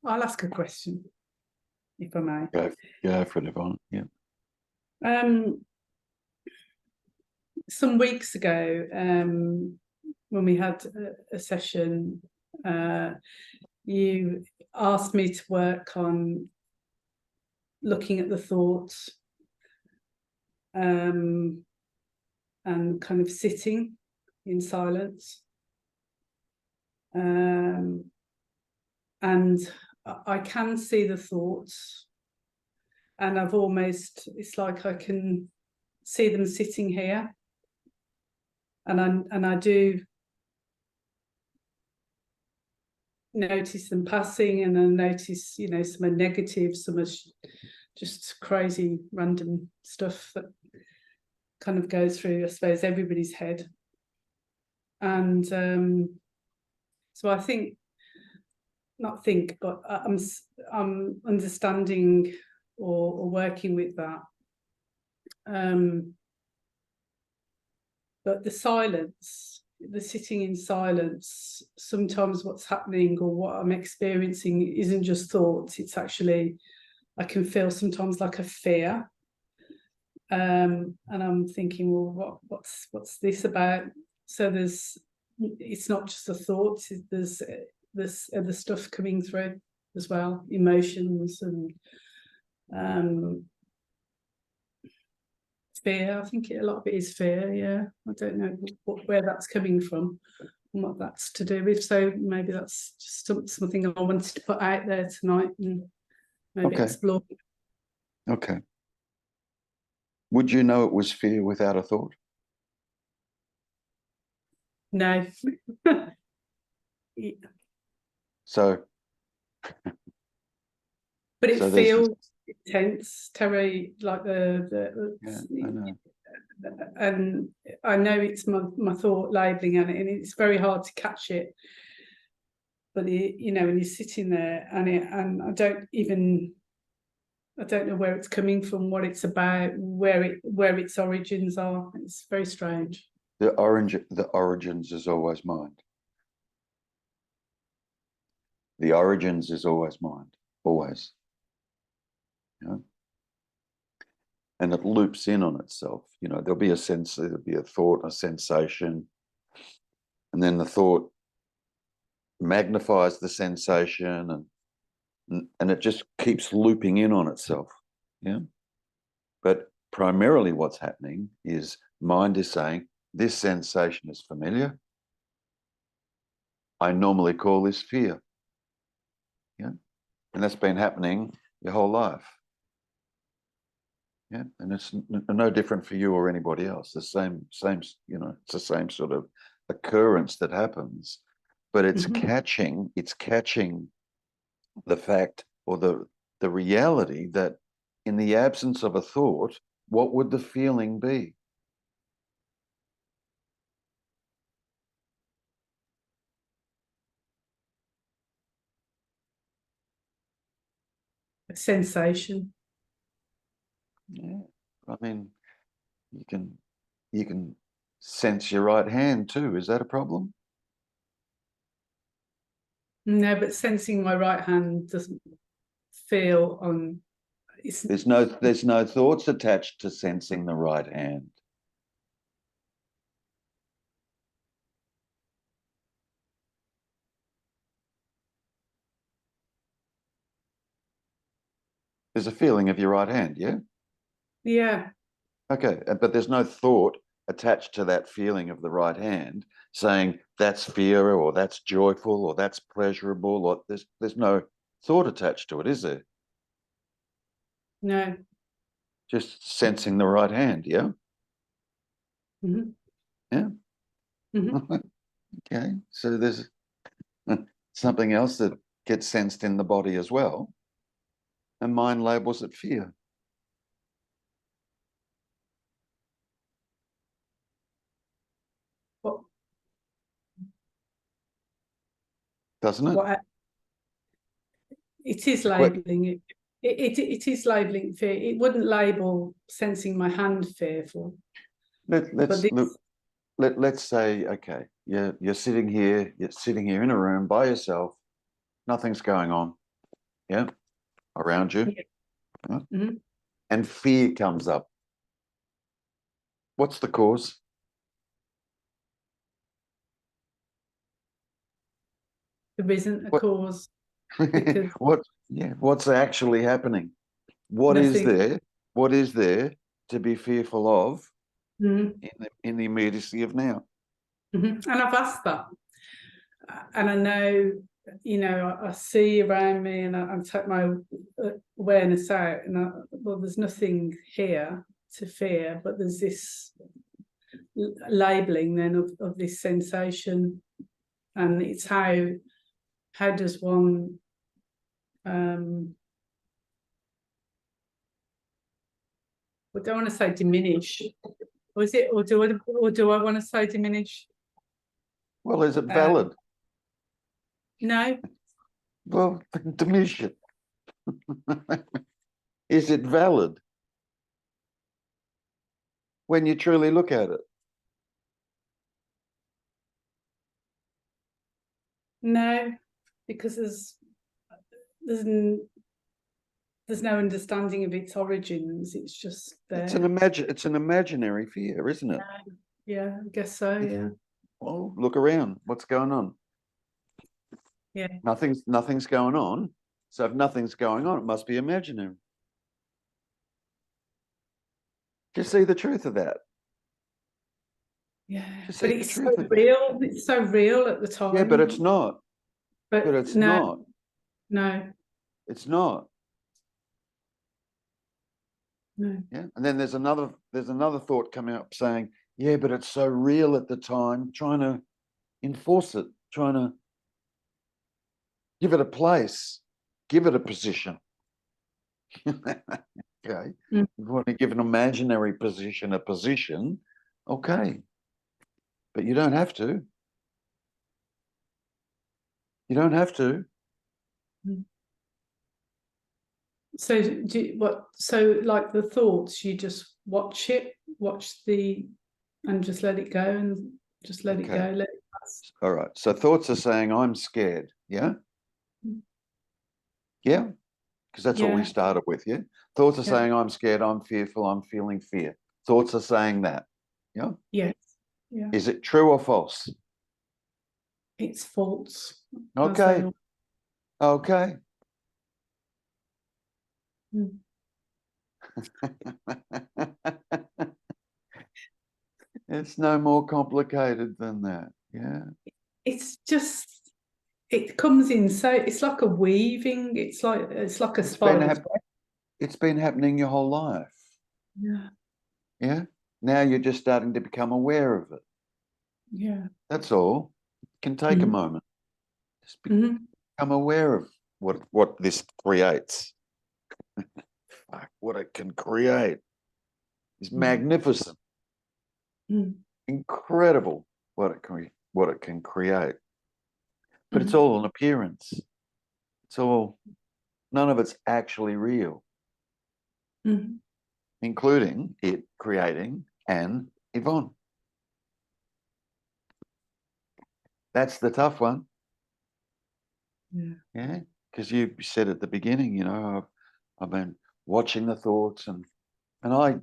I'll ask a question, if I may. Go for it, Yvonne. Yeah. Some weeks ago, when we had a session, you asked me to work on looking at the thoughts and kind of sitting in silence. And I can see the thoughts, and it's like I can see them sitting here, and I do notice them passing, and I notice, some are negative, some are just crazy random stuff that kind of goes through, I suppose, everybody's head. And so I think, but I'm understanding or working with that. But the silence, the sitting in silence, sometimes what's happening or what I'm experiencing isn't just thoughts. It's actually, I can feel sometimes like a fear. And I'm thinking, well, what's this about? So it's not just the thoughts, there's other stuff coming through as well, emotions and fear. I think a lot of it is fear. Yeah, I don't know where that's coming from and what that's to do with. So maybe that's just something I wanted to put out there tonight and maybe explore. Okay. Would you know it was fear without a thought? No. Yeah. So. But it feels intense, Terry, like I know. And I know it's my thought labelling on it, and it's very hard to catch it. But when you're sitting there and I don't know where it's coming from, what it's about, where its origins are. It's very strange. The origins is always mind. The origins is always mind, always. And it loops in on itself. There'll be a sense, there'll be a thought, a sensation, and then the thought magnifies the sensation, and it just keeps looping in on itself. Yeah. But primarily what's happening is mind is saying, this sensation is familiar. I normally call this fear. Yeah. And that's been happening your whole life. Yeah. And it's no different for you or anybody else. The same, it's the same sort of occurrence that happens. But it's catching the fact or the reality that in the absence of a thought, what would the feeling be? A sensation. Yeah. I mean, you can sense your right hand too. Is that a problem? No, but sensing my right hand doesn't feel on. There's no thoughts attached to sensing the right hand. There's a feeling of your right hand, yeah? Yeah. Okay, but there's no thought attached to that feeling of the right hand saying that's fear or that's joyful or that's pleasurable, or there's no thought attached to it, is there? No. Just sensing the right hand, yeah? Yeah? Okay, so there's something else that gets sensed in the body as well, and mind labels it fear. What? Doesn't it? It is labelling it. It is labelling fear. It wouldn't label sensing my hand fearful. Let's say, okay, you're sitting here in a room by yourself, Nothing's going on. Yeah. Around you. Yeah. Yeah. Mm-hmm. And fear comes up. What's the cause? There isn't a What? cause because What's actually happening? What is nothing. there? What is there to be fearful of Mm-hmm. in the immediacy of now? Mm-hmm. And I've asked that, and I know, I see around me, and I take my awareness out, and well, there's nothing here to fear, but there's this labeling then of this sensation, and it's how does one I don't want to say diminish, or is it, or do I want to say diminish? Well, is it valid? No. Well, diminish it. Is it valid when you truly look at it? No, because there's no understanding of its origins. It's just there. It's an imaginary fear, isn't it? Yeah, I guess so. Yeah. Well, look around. What's going on? Yeah. Nothing's going on. So if nothing's going on, it must be imaginary. Do you see the truth of that? Yeah. Just But see the it's so truth of it. real. It's so real at the time. Yeah, but it's not. But it's no, not. no, It's not. no. Yeah. And then there's another thought coming up saying, yeah, but it's so real at the time, trying to enforce it, trying to give it a place, give it a position. Okay. Mm. You want to give an imaginary position a position, okay. But you don't have to. You don't have to. So so like the thoughts, you just watch and just let it go, and just let it Okay. go, let it pass. All right. So thoughts are saying, I'm scared. Yeah. Yeah. Because that's what we started with. Yeah. Thoughts are saying, I'm scared, I'm fearful, I'm feeling fear. Thoughts are saying that. Yeah. Yes. Yeah. Is it true or false? It's false. Okay. Okay. Mm. It's no more complicated than that. Yeah. It's just, it comes in, so it's like a weaving. It's like a spider. It's been happening your whole life. Yeah. Yeah. Now you're just starting to become aware of it. Yeah. That's all. It can take a moment. Just become aware of what this creates. Fuck, what it can create is magnificent. Incredible what it can create. But it's all an appearance. None of it's actually real. Including it creating an Yvonne. That's the tough one. Yeah. Because you said at the beginning, I've been watching the thoughts and I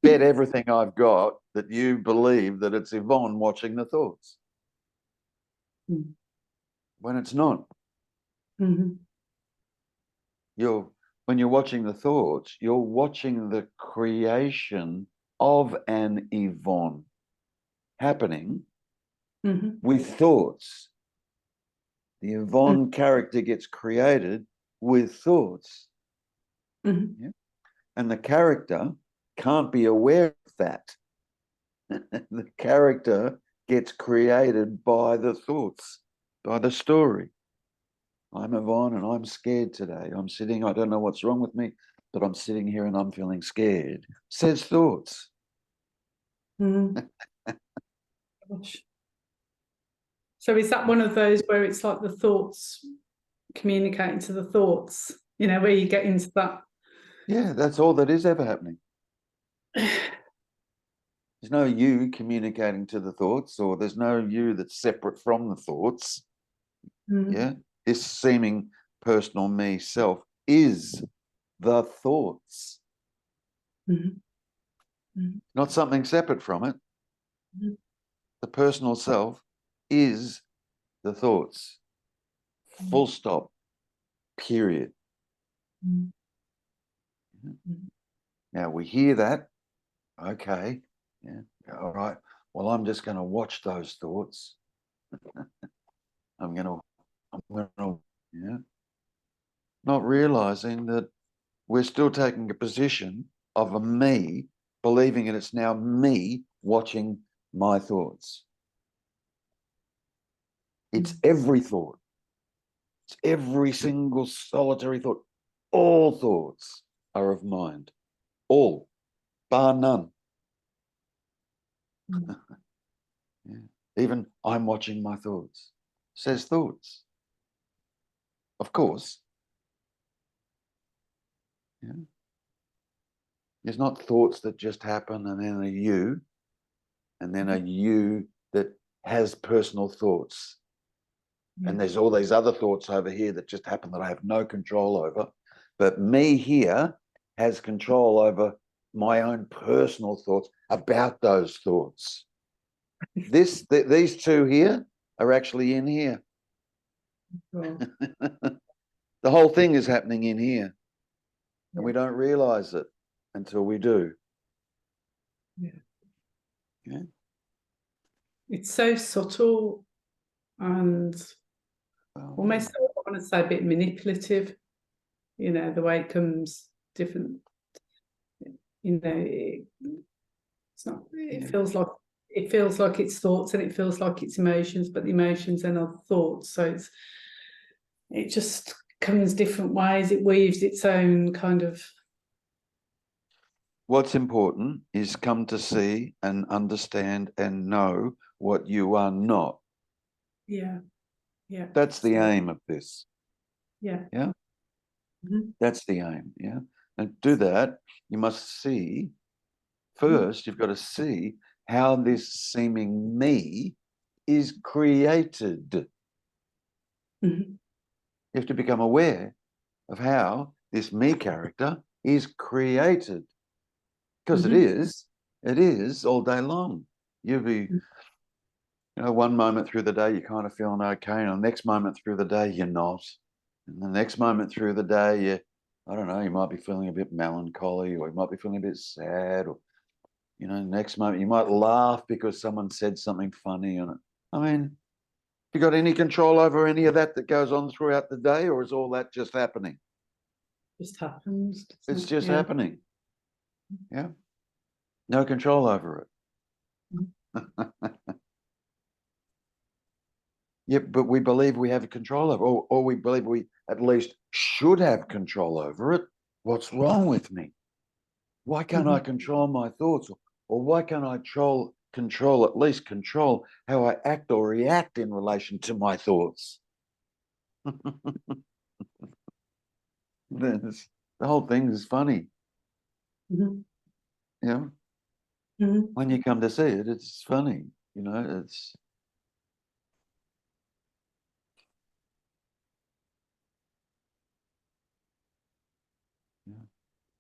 bet everything I've got that you believe that it's Yvonne watching the thoughts. When it's not. When you're watching the thoughts, you're watching the creation of an Yvonne happening with thoughts. The Yvonne character gets created with thoughts. Yeah? And the character can't be aware of that. The character gets created by the thoughts, by the story. I'm Yvonne and I'm scared today. I don't know what's wrong with me, but I'm sitting here and I'm feeling scared. Says thoughts. So is that one of those where it's like the thoughts communicating to the thoughts, where you get into that? Yeah, that's all that is ever happening. There's no you communicating to the thoughts, or there's no you that's separate from the thoughts. Yeah, this seeming personal me self is the thoughts, not something separate from it. The personal self is the thoughts. Full stop. Period. Now we hear that. Okay. Yeah. All right. Well, I'm just going to watch those thoughts. I'm going to, yeah. Not realizing that we're still taking a position of a me, believing that it's now me watching my thoughts. It's every thought. It's every single solitary thought. All thoughts are of mind. All, bar none. Yeah. Even I'm watching my thoughts. Says thoughts. Of course. Yeah. There's not thoughts that just happen and then a you, and then a you that has personal thoughts. And there's all these other thoughts over here that just happen that I have no control over. But me here has control over my own personal thoughts about those thoughts. These two here are actually in here. The whole thing is happening in here. And we don't realize it until we do. Yeah. It's so subtle and almost, I want to say, a bit manipulative, you know, the way it comes different, you know, it's not, it feels like it's thoughts and it feels like it's emotions, but the emotions are not thoughts. So it just comes different ways. It weaves its own kind of. What's important is come to see and understand and know what you are not. Yeah. Yeah. That's the aim of this. Yeah. Yeah. That's the aim. Yeah. And to do that, you must see first, you've got to see how this seeming me is created. You have to become aware of how this me character is created. Because it is all day long. You'll be, one moment through the day, you're kind of feeling okay. And the next moment through the day, you're not. And the next moment through the day, I don't know, you might be feeling a bit melancholy, or you might be feeling a bit sad, or, next moment you might laugh because someone said something funny. And I mean, you got any control over any of that goes on throughout the day, or is all that just happening? Just happens. It's just happening. Yeah. No control over it. Yeah, but we believe we have control over it, or we believe we at least should have control over it. What's wrong with me? Why can't I control my thoughts? Or why can't I at least control how I act or react in relation to my thoughts? The whole thing is funny. Yeah. When you come to see it, it's funny. It's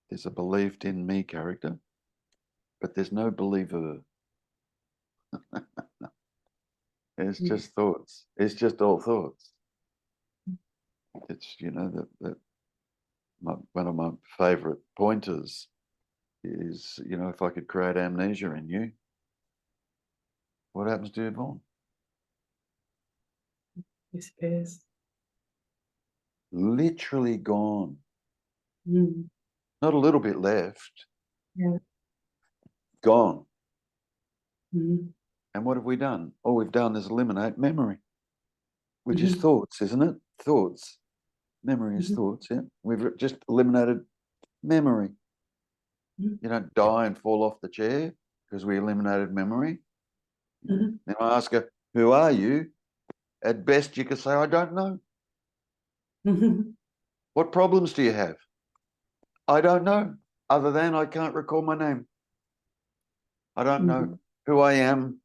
there's a believed in me character, but there's no believer. It's just thoughts. It's just all thoughts. It's, one of my favorite pointers is, if I could create amnesia in you, what happens to Yvonne? Disappears. Literally gone. Not a little bit left. Yeah. Gone. And what have we done? All we've done is eliminate memory, which is thoughts, isn't it? Thoughts. Memory is thoughts, yeah. We've just eliminated memory. You don't die and fall off the chair because we eliminated memory. Then I ask her, who are you? At best, you could say, I don't know. What problems do you have? I don't know, other than I can't recall my name. I don't know who I am.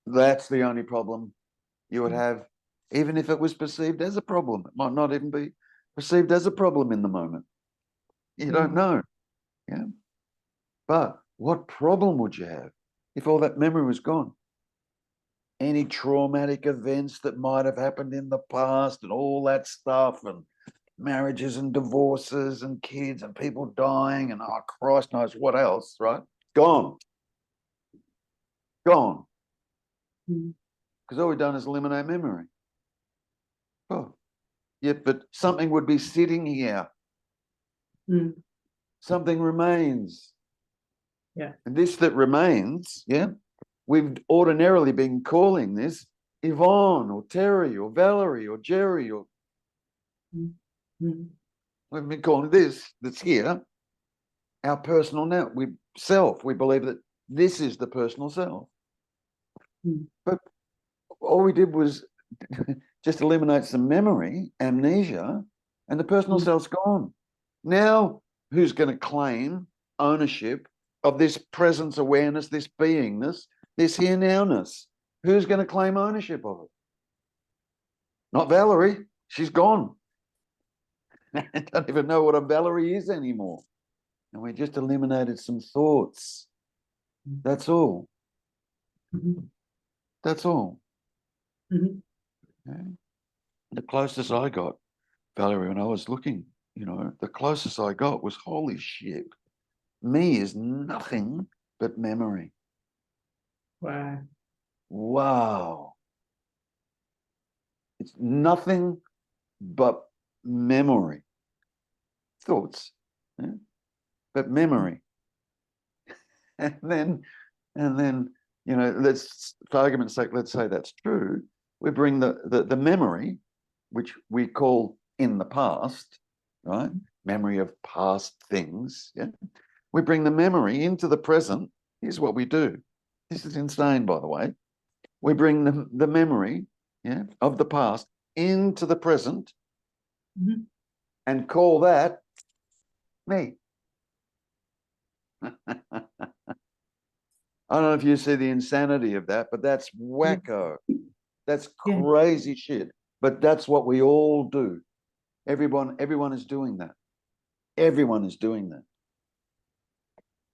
That's the only problem you would have. even if it was perceived as a problem. It might not even be perceived as a problem in the moment. You don't know. Yeah. But what problem would you have if all that memory was gone? Any traumatic events that might have happened in the past and all that stuff, and marriages and divorces and kids and people dying and oh, Christ knows what else, right? Gone. Gone. Because all we've done is eliminate memory. Oh, yeah, but something would be sitting here. Something remains. Yeah. And this that remains, yeah, we've ordinarily been calling this Yvonne or Terry or Valerie or Jerry or we've been calling this that's here our personal now. We believe that this is the personal self. But all we did was just eliminate some memory, amnesia, and the personal self's gone. Now, who's going to claim ownership of this presence awareness, this beingness, this here nowness? Who's going to claim ownership of it? Not Valerie. She's gone. I don't even know what a Valerie is anymore. And we just eliminated some thoughts. That's all. That's all. Okay. The closest I got, Valerie, when I was looking, the closest I got was, holy shit, me is nothing but memory. Wow. Wow. It's nothing but memory. Thoughts, yeah? But memory. And then, let's, for argument's sake, let's say that's true. We bring the memory, which we call in the past, right? Memory of past things. Yeah. We bring the memory into the present. Here's what we do. This is insane, by the way. We bring the memory, yeah, of the past into the present and call that me. I don't know if you see the insanity of that, but that's wacko. That's crazy shit. But that's what we all do. Everyone is doing that. Everyone is doing that.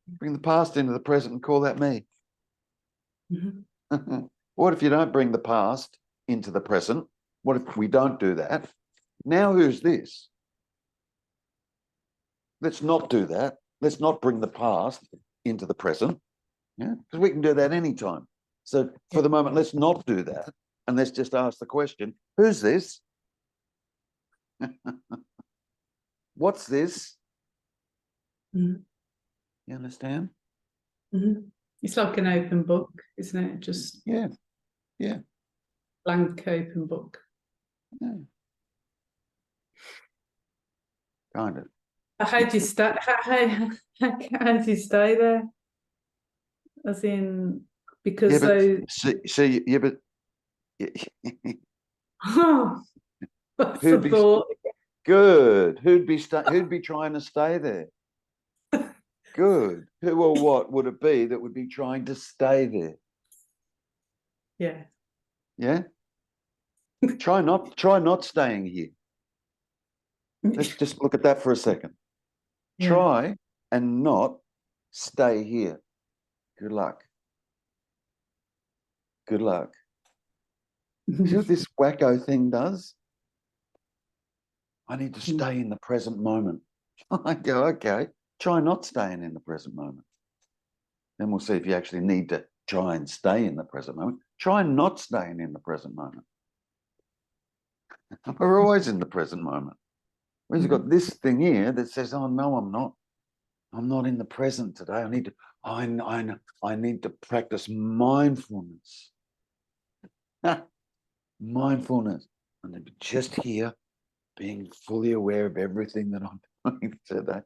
Bring the past into the present and call that me. What if you don't bring the past into the present? What if we don't do that? Now who's this? Let's not do that. Let's not bring the past into the present. Yeah, because we can do that anytime. So for the moment, let's not do that. And let's just ask the question, who's this? What's this? You understand? It's like an open book, isn't it? Just yeah, blank open book. Yeah. Kind of. How do you stay? How do you stay there? As in, because but that's who'd the be thought. good? Who'd be trying to stay there? Good. Who or what would it be that would be trying to stay there? Yeah. Yeah. Try not staying here. Let's just look at that for a second. Yeah. Try and not stay here. Good luck. Good luck. See what this wacko thing does? I need to stay in the present moment. I go, okay, try not staying in the present moment. Then we'll see if you actually need to try and stay in the present moment. Try not staying in the present moment. We're always in the present moment. We've got this thing here that says, oh, no, I'm not. I'm not in the present today. I need to practice mindfulness. Mindfulness. And just here, being fully aware of everything that I'm doing today.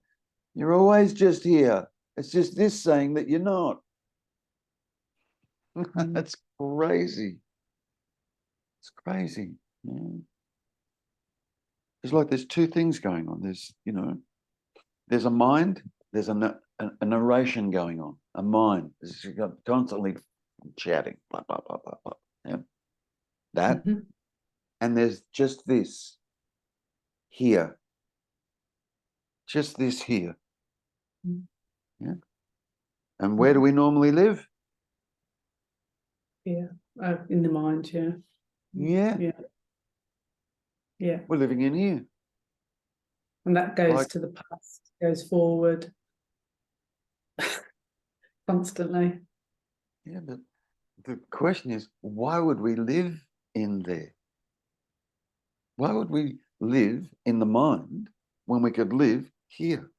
You're always just here. It's just this saying that you're not. That's crazy. It's crazy. Yeah. It's like there's two things going on. There's a mind, there's a narration going on. A mind is constantly chatting, blah, blah, blah, blah, blah. Yeah. That. and there's just this here. Just this here. Mm. Yeah. And where do we normally live? Yeah. In the mind, yeah. Yeah. Yeah. Yeah. We're living in here. And that goes Like- to the past, goes forward constantly. Yeah, but the question is, why would we live in there? Why would we live in the mind when we could live here?